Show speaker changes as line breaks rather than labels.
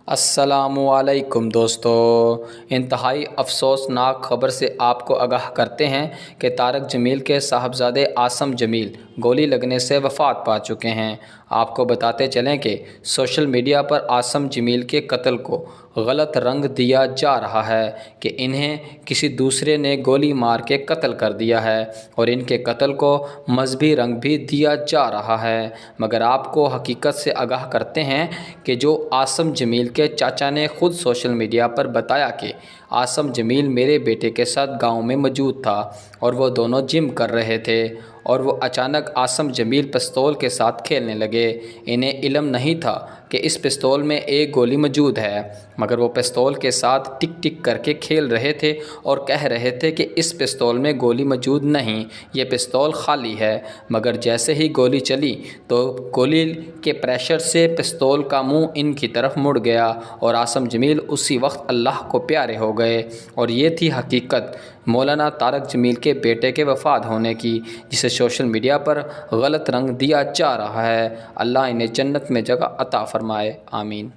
السلام علیکم دوستو، انتہائی افسوسناک خبر سے آپ کو آگاہ کرتے ہیں کہ طارق جمیل کے صاحبزادے عاصم جمیل گولی لگنے سے وفات پا چکے ہیں۔ آپ کو بتاتے چلیں کہ سوشل میڈیا پر عاصم جمیل کے قتل کو غلط رنگ دیا جا رہا ہے کہ انہیں کسی دوسرے نے گولی مار کے قتل کر دیا ہے اور ان کے قتل کو مذہبی رنگ بھی دیا جا رہا ہے، مگر آپ کو حقیقت سے آگاہ کرتے ہیں کہ جو عاصم جمیل کے چاچا نے خود سوشل میڈیا پر بتایا کہ عاصم جمیل میرے بیٹے کے ساتھ گاؤں میں موجود تھا اور وہ دونوں جم کر رہے تھے اور وہ اچانک عاصم جمیل پستول کے ساتھ کھیلنے لگے۔ انہیں علم نہیں تھا کہ اس پستول میں ایک گولی موجود ہے، مگر وہ پستول کے ساتھ ٹک ٹک کر کے کھیل رہے تھے اور کہہ رہے تھے کہ اس پستول میں گولی موجود نہیں، یہ پستول خالی ہے۔ مگر جیسے ہی گولی چلی تو گولی کے پریشر سے پستول کا منہ ان کی طرف مڑ گیا اور عاصم جمیل اسی وقت اللہ کو پیارے ہو گئے، اور یہ تھی حقیقت مولانا طارق جمیل کے بیٹے کے وفات ہونے کی، جسے سوشل میڈیا پر غلط رنگ دیا جا رہا ہے۔ اللہ انہیں جنت میں جگہ عطا فرمائے، آمین۔